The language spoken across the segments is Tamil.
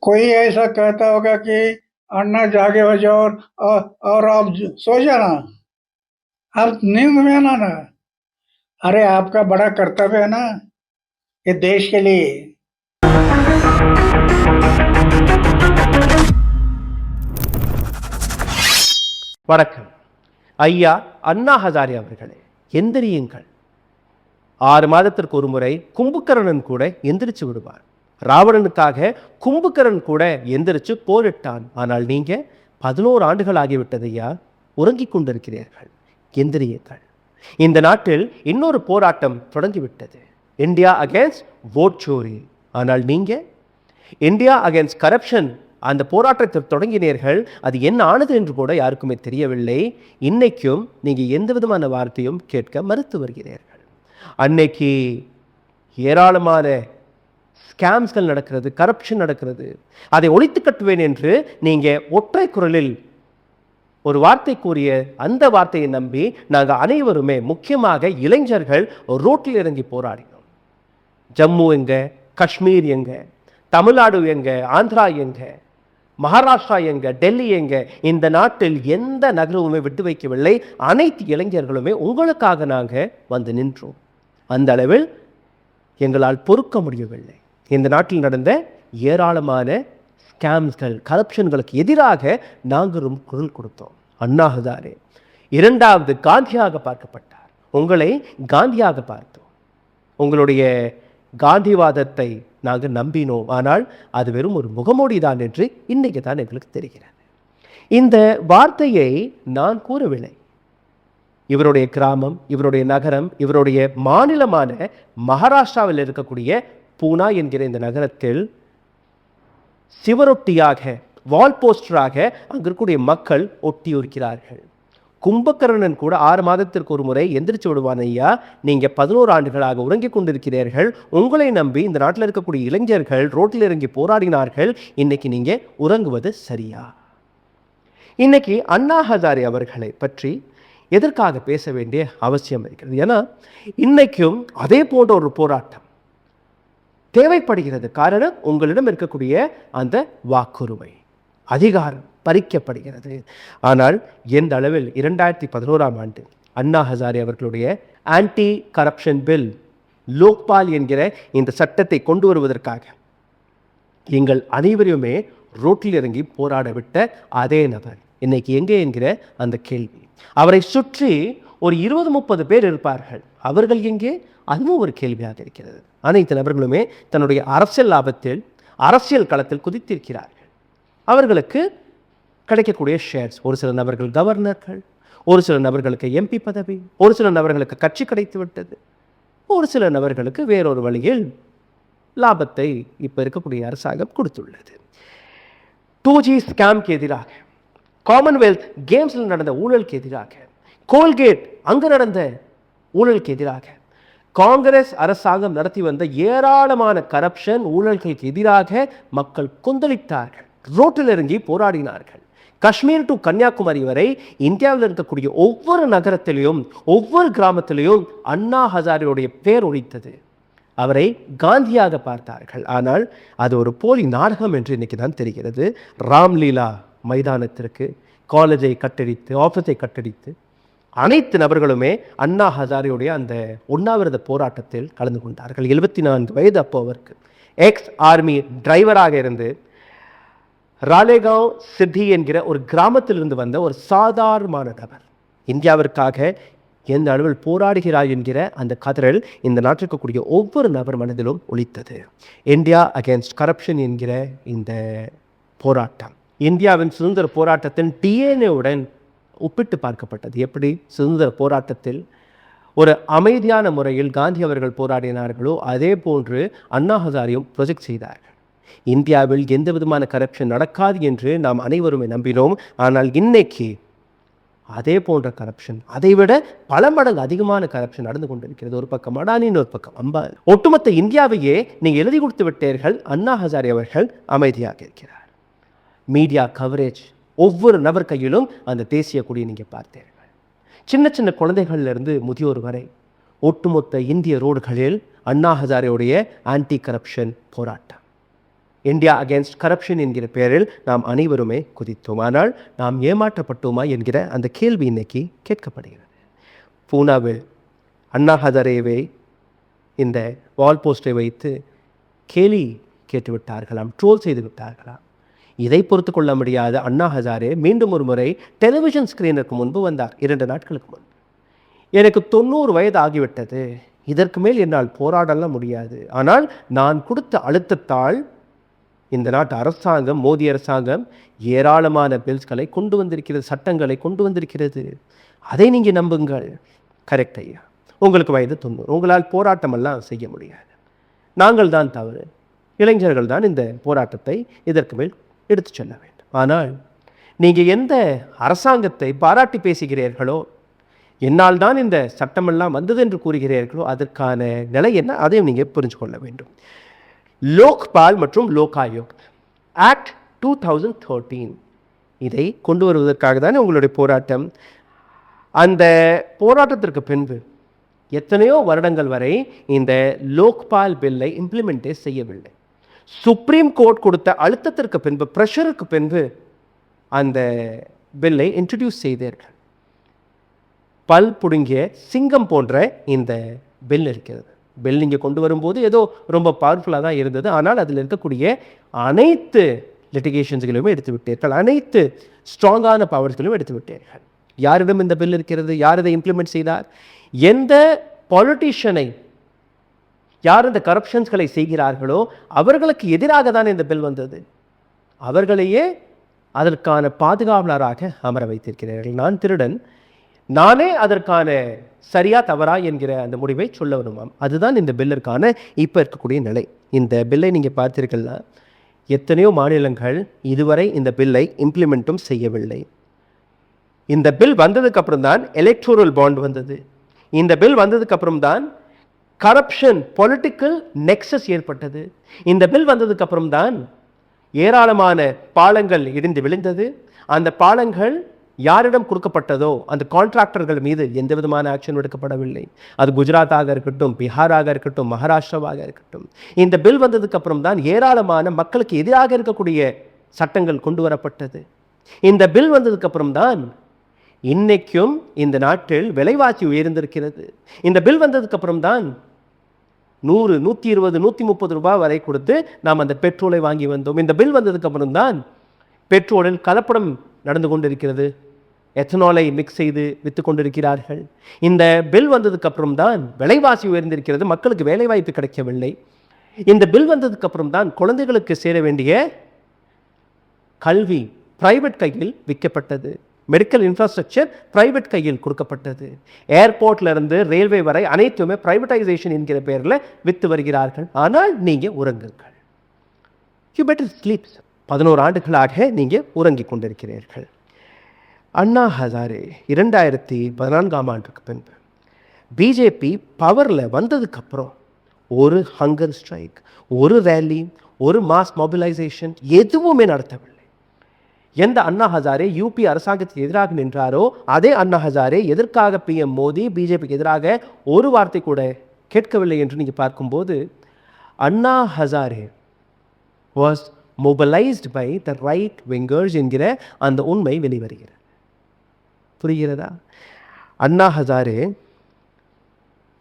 कोई ऐसा कहता होगा कि अन्ना जागे हो जाओ और आप सो जाना, आप नींद में आना ना। अरे आपका बड़ा कर्तव्य है ना ये देश के लिए। வணக்கம். ஐயா அண்ணா ஹசாரே அவர்களே, எந்திரியுங்கள். 6 மாதத்திற்கு ஒரு முறை கும்பகர்ணன் கூட எந்திரிச்சு விடுவார். ராவணனுக்காக கும்பகர்ணன் கூட எந்திரிச்சு போரிட்டான். ஆனால் நீங்க 11 ஆண்டுகள் ஆகிவிட்டது ஐயா, உறங்கிக் கொண்டிருக்கிறீர்கள். எந்திரியுங்கள். இந்த நாட்டில் இன்னொரு போராட்டம் தொடங்கிவிட்டது. இந்தியா அகேன்ஸ்ட் வோட் சோரி. ஆனால் நீங்க இந்தியா அகேன்ஸ்ட் கரப்ஷன் அந்த போராட்டத்தை தொடங்கினீர்கள். அது என்ன ஆனது என்று கூட யாருக்குமே தெரியவில்லை. இன்னைக்கும் நீங்கள் எந்த விதமான வார்த்தையும் கேட்க மறுத்து வருகிறீர்கள். அன்னைக்கு ஏராளமான ஸ்கேம்ஸ்கள் நடக்கிறது, கரப்ஷன் நடக்கிறது, அதை ஒழித்து கட்டுவேன் என்று நீங்கள் ஒற்றை குரலில் ஒரு வார்த்தை கூறிய அந்த வார்த்தையை நம்பி நாங்கள் அனைவருமே, முக்கியமாக இளைஞர்கள், ரோட்டில் இறங்கி போராடினோம். ஜம்மு எங்க, காஷ்மீர் எங்க, தமிழ்நாடு எங்க, ஆந்திரா எங்க, மகாராஷ்டிரா எங்க, டெல்லி எங்க, இந்த நாட்டில் எந்த நகரமுமே விட்டு வைக்கவில்லை. அனைத்து இளைஞர்களுமே உங்களுக்காக நாங்கள் வந்து நின்றோம். அந்த அளவில் எங்களால் பொறுக்க முடியவில்லை. இந்த நாட்டில் நடந்த ஏராளமான ஸ்கேம்ஸ்கள், கரப்ஷன்களுக்கு எதிராக நாங்களும் குரல் கொடுத்தோம். அண்ணா ஹசாரே 2வது காந்தியாக பார்க்கப்பட்டார். உங்களை காந்தியாக பார்த்தோம். உங்களுடைய காந்திவாதத்தை நாங்கள் நம்பினோம். ஆனால் அது வெறும் ஒரு முகமூடி தான் என்று இன்னைக்கு தான் எங்களுக்கு தெரிகிறது. இந்த வார்த்தையை நான் கூறவில்லை. இவருடைய கிராமம், இவருடைய நகரம், இவருடைய மாநிலமான மகாராஷ்டிராவில் இருக்கக்கூடிய பூனா என்கிற இந்த நகரத்தில் சிவரொட்டியாக, வால் போஸ்டராக அங்கு இருக்கக்கூடிய மக்கள் ஒட்டியிருக்கிறார்கள். கும்பகர்ணன் கூட 6 மாதத்திற்கு ஒரு முறை எந்திரிச்சு விடுவான். ஐயா, நீங்க 11 ஆண்டுகளாக உறங்கிக் கொண்டிருக்கிறீர்கள். உங்களை நம்பி இந்த நாட்டில் இருக்கக்கூடிய இளைஞர்கள் ரோட்டில் இறங்கி போராடினார்கள். இன்னைக்கு நீங்க உறங்குவது சரியா? இன்னைக்கு அண்ணா ஹசாரே அவர்களை பற்றி எதற்காக பேச வேண்டிய அவசியம் இருக்கிறது? ஏன்னா இன்னைக்கும் அதே போன்ற ஒரு போராட்டம் தேவைப்படுகிறது. காரணம், உங்களிடம் இருக்கக்கூடிய அந்த வாக்குரிமை, அதிகாரம் பறிக்கப்படுகிறது. ஆனால் எந்த அளவில் 2011ஆம் ஆண்டு அண்ணா ஹசாரே அவர்களுடைய ஆன்டி கரப்ஷன் பில், லோக்பால் என்கிற இந்த சட்டத்தை கொண்டு வருவதற்காக எங்கள் அனைவரையுமே ரோட்டில் இறங்கி போராட விட்ட அதே நபர் இன்னைக்கு எங்கே என்கிற அந்த கேள்வி. அவரை சுற்றி ஒரு 20-30 பேர் இருப்பார்கள். அவர்கள் எங்கே? அதுவும் ஒரு கேள்வியாக இருக்கிறது. அனைத்து நபர்களுமே தன்னுடைய அரசியல் லாபத்தில், அரசியல் களத்தில் குதித்திருக்கிறார்கள். அவர்களுக்கு கிடைக்கக்கூடிய ஷேர்ஸ், ஒரு சில நபர்கள் கவர்னர்கள், ஒரு சில நபர்களுக்கு எம்பி பதவி, ஒரு சில நபர்களுக்கு கட்சி கிடைத்து விட்டது, ஒரு சில நபர்களுக்கு வேறொரு வழியில் லாபத்தை இப்போ இருக்கக்கூடிய அரசாங்கம் கொடுத்துள்ளது. 2G ஸ்கேம்க்கு எதிராக, காமன்வெல்த் கேம்ஸில் நடந்த ஊழலுக்கு எதிராக, கோல்கேட் அங்கு நடந்த ஊழலுக்கு எதிராக காங்கிரஸ் அரசாங்கம் நடத்தி வந்த ஏராளமான கரப்ஷன் ஊழல்களுக்கு எதிராக மக்கள் கொந்தளித்தார்கள், ரோட்டில் இறங்கி போராடினார்கள். காஷ்மீர் டு கன்னியாகுமரி வரை இந்தியாவில் இருக்கக்கூடிய ஒவ்வொரு நகரத்திலையும், ஒவ்வொரு கிராமத்திலையும் அண்ணா ஹசாரேவுடைய பேர் ஒலித்தது. அவரை காந்தியாக பார்த்தார்கள். ஆனால் அது ஒரு போலி நாடகம் என்று இன்னைக்கு தான் தெரிகிறது. ராம்லீலா மைதானத்திற்கு காலேஜை கட்டடித்து, ஆஃபீஸை கட்டடித்து அனைத்து நபர்களுமே அண்ணா ஹசாரேவுடைய அந்த உண்ணாவிரத போராட்டத்தில் கலந்து கொண்டார்கள். 74 வயது அப்போ அவருக்கு. எக்ஸ் ஆர்மி டிரைவராக இருந்து ராலேகாவ் சித்தி என்கிற ஒரு கிராமத்திலிருந்து வந்த ஒரு சாதாரணமான நபர் இந்தியாவிற்காக எந்த அளவில் போராடுகிறார் என்கிற அந்த கதறல் இந்த நாட்டில் இருக்கக்கூடிய ஒவ்வொரு நபர் மனதிலும் ஒலித்தது. இந்தியா அகேன்ஸ்ட் கரப்ஷன் என்கிற இந்த போராட்டம் இந்தியாவின் சுதந்திர போராட்டத்தின் டிஎன்ஏவுடன் ஒப்பிட்டு பார்க்கப்பட்டது. எப்படி சுதந்திர போராட்டத்தில் ஒரு அமைதியான முறையில் காந்தி அவர்கள் போராடினார்களோ அதே போன்று அண்ணா ஹசாரேயும் ப்ரொஜெக்ட் செய்தார்கள். இந்தியாவில் எந்த விதமான கரப்ஷன் நடக்காது என்று நாம் அனைவருமே நம்பினோம். ஆனால் இன்னைக்கு அதே போன்ற கரப்ஷன், அதைவிட பல மடங்கு அதிகமான கரப்ஷன் நடந்து கொண்டிருக்கிறது. ஒரு பக்கம் அடானி, ஒரு பக்கம் அம்பானி. ஒட்டுமொத்த இந்தியாவையே நீங்கள் எழுதி கொடுத்து விட்டீர்கள். அண்ணா ஹசாரே அவர்கள் அமைதியாக இருக்கிறார். மீடியா கவரேஜ், ஒவ்வொரு நபர் கையிலும் அந்த தேசிய கொடியை நீங்கள் பார்த்தீர்கள். சின்ன சின்ன குழந்தைகளிலிருந்து முதியோர் வரை ஒட்டுமொத்த இந்திய ரோடுகளில் அண்ணா ஹசாரேவுடைய ஆன்டி கரப்ஷன் போராட்டம். இந்தியா அகேன்ஸ்ட் கரப்ஷன் என்கிற பெயரில் நாம் அனைவருமே குதித்தோம். ஆனால் நாம் ஏமாற்றப்பட்டோமா என்கிற அந்த கேள்வி இன்னைக்கு கேட்கப்படுகிறது. பூனாவில் அண்ணா ஹசாரேவை இந்த வால் போஸ்டரை வைத்து கேலி கேட்டு விட்டார்களாம், ட்ரோல் செய்து விட்டார்களாம். இதை பொறுத்து கொள்ள முடியாத அண்ணா ஹசாரே மீண்டும் ஒரு முறை டெலிவிஷன் ஸ்கிரீனுக்கு முன்பு வந்தார் 2 நாட்களுக்கு முன்பு. எனக்கு 90 வயது ஆகிவிட்டது, இதற்கு மேல் என்னால் போராடலாம் முடியாது. ஆனால் நான் கொடுத்த அழுத்தத்தால் இந்த நாட்டு அரசாங்கம், மோடி அரசாங்கம் ஏராளமான பில்ஸ்களை கொண்டு வந்திருக்கிறது, சட்டங்களை கொண்டு வந்திருக்கிறது. அதை நீங்கள் நம்புங்கள். கரெக்ட் ஐயா, உங்களுக்கு வயது 90, உங்களால் போராட்டமெல்லாம் செய்ய முடியாது. நாங்கள் தான் தவறு, இளைஞர்கள் தான் இந்த போராட்டத்தை இதற்கு மேல் எடுத்து செல்ல வேண்டும். ஆனால் நீங்கள் எந்த அரசாங்கத்தை பாராட்டி பேசுகிறீர்களோ, என்னால் தான் இந்த சட்டமெல்லாம் வந்தது என்று கூறுகிறீர்களோ, அதற்கான நிலை என்ன, அதையும் நீங்கள் புரிஞ்சு கொள்ள வேண்டும். லோக்பால் மற்றும் லோகாயுக் ஆக்ட் 2013 இதை கொண்டு வருவதற்காக தானே உங்களுடைய போராட்டம். அந்த போராட்டத்திற்கு பின்பு எத்தனையோ வருடங்கள் வரை இந்த லோக்பால் பில்லை இம்ப்ளிமெண்டே செய்யவில்லை. சுப்ரீம் கோர்ட் கொடுத்த அழுத்தத்திற்கு பின்பு, ப்ரெஷருக்கு பின்பு அந்த பில்லை இன்ட்ரடியூஸ் செய்தார்கள். பல் புடுங்கிய சிங்கம் போன்ற இந்த பில் இருக்கிறது. பில் இங்கே கொண்டு வரும்போது ஏதோ ரொம்ப பவர்ஃபுல்லாக தான் இருந்தது. ஆனால் அதில் இருக்கக்கூடிய அனைத்து லிட்டிகேஷன்ஸ்களையும் எடுத்து விட்டீர்கள், அனைத்து ஸ்ட்ராங்கான பவர்ஸ்களையும் எடுத்து விட்டீர்கள். யாரிடம் இந்த பில் இருக்கிறது? யார் இதை இம்ப்ளிமெண்ட் செய்தார்? எந்த பாலிட்டிஷியனை, யார் இந்த கரப்ஷன்ஸ்களை செய்கிறார்களோ அவர்களுக்கு எதிராக தான் இந்த பில் வந்தது. அவர்களையே அதற்கான பாதுகாவலராக அமர வைத்திருக்கிறார்கள். நான் திருடன், நானே அதற்கான சரியா தவறா என்கிற அந்த முடிவை சொல்ல வருமாம். அதுதான் இந்த பில்லிற்கான இப்போ இருக்கக்கூடிய நிலை. இந்த பில்லை நீங்கள் பார்த்தீர்கள்னா எத்தனையோ மாநிலங்கள் இதுவரை இந்த பில்லை இம்ப்ளிமெண்ட்டும் செய்யவில்லை. இந்த பில் வந்ததுக்கு அப்புறம் தான் எலக்டோரல் பாண்ட் வந்தது. இந்த பில் வந்ததுக்கு அப்புறம் தான் கரப்ஷன், பொலிட்டிக்கல் நெக்ஸஸ் ஏற்பட்டது. இந்த பில் வந்ததுக்கு அப்புறம் தான் ஏராளமான பாலங்கள் இடிந்து விழுந்தது. அந்த பாலங்கள் யாரிடம் கொடுக்கப்பட்டதோ அந்த கான்ட்ராக்டர்கள் மீது எந்த விதமான ஆக்ஷன் எடுக்கப்படவில்லை. அது குஜராத்தாக இருக்கட்டும், பீகாராக இருக்கட்டும், மகாராஷ்டிராவாக இருக்கட்டும். இந்த பில் வந்ததுக்கு அப்புறம் தான் ஏராளமான மக்களுக்கு எதிராக இருக்கக்கூடிய சட்டங்கள் கொண்டு வரப்பட்டது. இந்த பில் வந்ததுக்கு அப்புறம் தான் இன்னைக்கும் இந்த நாட்டில் விலைவாசி உயர்ந்திருக்கிறது. இந்த பில் வந்ததுக்கு அப்புறம் தான் 100, 120, 130 ரூபாய் வரை கொடுத்து நாம் அந்த பெட்ரோலை வாங்கி வந்தோம். இந்த பில் வந்ததுக்கு அப்புறம் தான் பெட்ரோலில் கலப்படம் நடந்து கொண்டிருக்கிறது, எத்தனாலை மிக்ஸ் செய்து விற்று கொண்டிருக்கிறார்கள். இந்த பில் வந்ததுக்கு அப்புறம் தான் விலைவாசி உயர்ந்திருக்கிறது, மக்களுக்கு வேலைவாய்ப்பு கிடைக்கவில்லை. இந்த பில் வந்ததுக்கு அப்புறம் தான் குழந்தைகளுக்கு சேர வேண்டிய கல்வி பிரைவேட் கையில் விற்கப்பட்டது. மெடிக்கல் இன்ஃப்ராஸ்ட்ரக்சர் பிரைவேட் கையில் கொடுக்கப்பட்டது. ஏர்போர்ட்ல இருந்து ரயில்வே வரை அனைத்துமே பிரைவேட்டைசேஷன் என்கிற பெயரில் விற்று வருகிறார்கள். ஆனால் நீங்கள் உறங்குங்கள், யூ பெட்டர் ஸ்லீப். 11 ஆண்டுகளாக நீங்கள் உறங்கி கொண்டிருக்கிறீர்கள். அண்ணா ஹசாரே 2014ஆம் ஆண்டுக்கு பின்பு பிஜேபி பவரில் வந்ததுக்கப்புறம் ஒரு ஹங்கர் ஸ்ட்ரைக், ஒரு ரேலி, ஒரு மாஸ் மொபிலைசேஷன் எதுவுமே நடத்தவில்லை. எந்த அண்ணா ஹசாரே யூபி அரசாங்கத்துக்கு எதிராக நின்றாரோ அதே அண்ணா ஹசாரே எதற்காக PM மோடி பிஜேபிக்கு எதிராக ஒரு வார்த்தை கூட கேட்கவில்லை என்று நீங்கள் பார்க்கும்போது Anna Hazare was mobilized by the right wingers என்கிற அந்த உண்மை வெளிவருகிறது. புரிகிறதா? அண்ணா ஹசாரே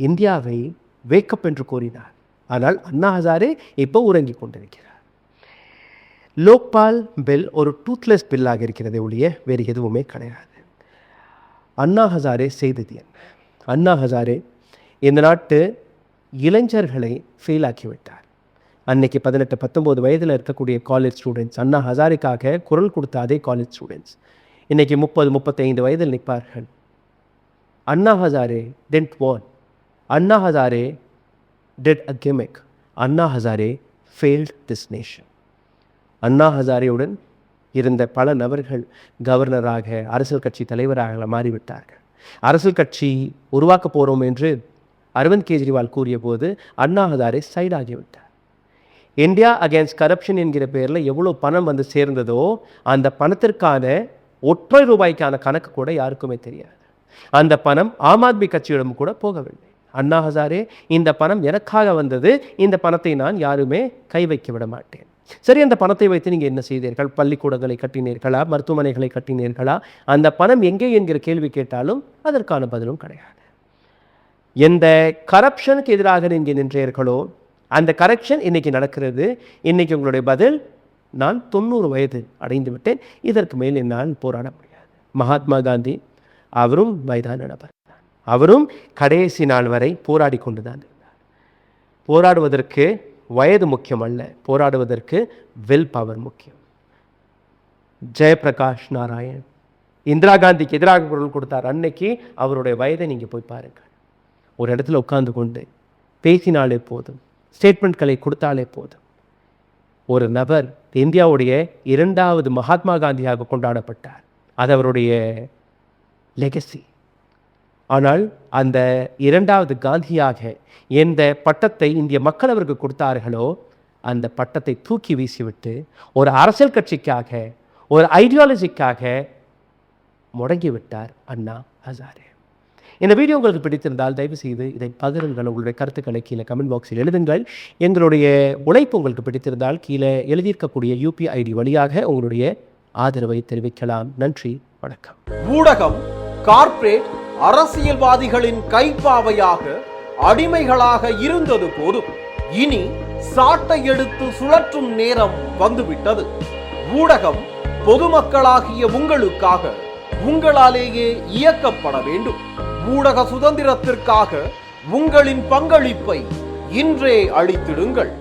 இந்தியாவை வேக்கப் என்று கூறினார். ஆனால் அண்ணா ஹசாரே இப்போ உறங்கி கொண்டிருக்கிறார். லோக்பால் பில் ஒரு டூத்லெஸ் பில்லாக இருக்கிறதே ஒழிய வேறு எதுவுமே கிடையாது. அண்ணா ஹசாரே செய்தது என்ன? அண்ணா ஹசாரே இந்த நாட்டு இளைஞர்களை ஃபெயில் ஆக்கிவிட்டார். அன்னைக்கு 18, 19 வயதில் இருக்கக்கூடிய காலேஜ் ஸ்டூடெண்ட்ஸ், அண்ணா ஹசாரேக்காக குரல் கொடுத்த அதே காலேஜ் ஸ்டூடெண்ட்ஸ் இன்னைக்கு 30, 35 வயதில் நிற்பார்கள். Anna Hazare didn't want. Anna Hazare did a gimmick. Anna Hazare failed this nation. அண்ணா ஹசாரேயுடன் இருந்த பல நபர்கள் கவர்னராக, அரசியல் கட்சி தலைவராக மாறிவிட்டார்கள். அரசியல் கட்சி உருவாக்க போகிறோம் என்று அரவிந்த் கெஜ்ரிவால் கூறிய போது Anna Hazare சைடாகிவிட்டார். India against corruption என்கிற பேரில் எவ்வளோ பணம் வந்து சேர்ந்ததோ அந்த பணத்திற்கான ஒற்றை ரூபாய்க்கான கணக்கு கூட யாருக்குமே தெரியாது. அந்த பணம் ஆம் ஆத்மி கட்சியிடம் கூட போகவில்லை. அண்ணா ஹசாரே இந்த பணம் எனக்காக வந்தது, இந்த பணத்தை நான் யாருமே கை வைக்க விட மாட்டேன். சரி, அந்த பணத்தை வைத்து நீங்கள் என்ன செய்தீர்கள்? பள்ளிக்கூடங்களை கட்டினீர்களா? மருத்துவமனைகளை கட்டினீர்களா? அந்த பணம் எங்கே என்கிற கேள்வி கேட்டாலும் அதற்கான பதிலும் கிடையாது. எந்த கரப்ஷனுக்கு எதிராக நீங்கள் நின்றீர்களோ அந்த கரெக்ஷன் இன்னைக்கு நடக்கிறது. இன்னைக்கு உங்களுடைய பதில், நான் 90 வயது அடைந்து விட்டேன், இதற்கு மேல் என்னால் போராட முடியாது. மகாத்மா காந்தி அவரும் வயதான நபர், அவரும் கடைசி நாள் வரை போராடி கொண்டு தான் இருந்தார். போராடுவதற்கு வயது முக்கியம் அல்ல, போராடுவதற்கு வில் பவர் முக்கியம். ஜெயபிரகாஷ் நாராயண் இந்திரா காந்திக்கு எதிராக குரல் கொடுத்தார். அன்னைக்கு அவருடைய வயதை நீங்கள் போய் பாருங்கள். ஒரு இடத்துல உட்கார்ந்து கொண்டு பேசினாலே போதும், ஸ்டேட்மெண்ட்களை கொடுத்தாலே போதும். ஒரு நபர் இந்தியாவுடைய 2வது மகாத்மா காந்தியாக கொண்டாடப்பட்டார். அது அவருடைய லெகசி. ஆனால் அந்த 2வது காந்தியாக எந்த பட்டத்தை இந்திய மக்கள் அவருக்கு கொடுத்தார்களோ அந்த பட்டத்தை தூக்கி வீசிவிட்டு ஒரு அரசியல் கட்சிக்காக, ஒரு ஐடியாலஜிக்காக முடங்கிவிட்டார் அண்ணா ஹசாரே. இந்த வீடியோ உங்களுக்கு பிடித்திருந்தால் தயவு செய்து இதை பகிருங்கள். உங்களுடைய கருத்துக்களை கீழே கமெண்ட் பாக்ஸில் எழுதுங்கள். எங்களுடைய உழைப்பு உங்களுக்கு பிடித்திருந்தால் கீழே எழுதியிருக்கக்கூடிய UPI ID வழியாக உங்களுடைய ஆதரவை தெரிவிக்கலாம். நன்றி, வணக்கம். ஊடகம் கார்ப்பரேட் அரசியல்வாதிகளின் கைப்பாவையாக, அடிமைகளாக இருந்தது போதும். இனி சாட்டை எடுத்து சுழற்றும் நேரம் வந்துவிட்டது. ஊடகம் பொதுமக்களாகிய உங்களுக்காக, உங்களாலேயே இயக்கப்பட வேண்டும். ஊடக சுதந்திரத்திற்காக உங்களின் பங்களிப்பை இன்றே அளித்திடுங்கள்.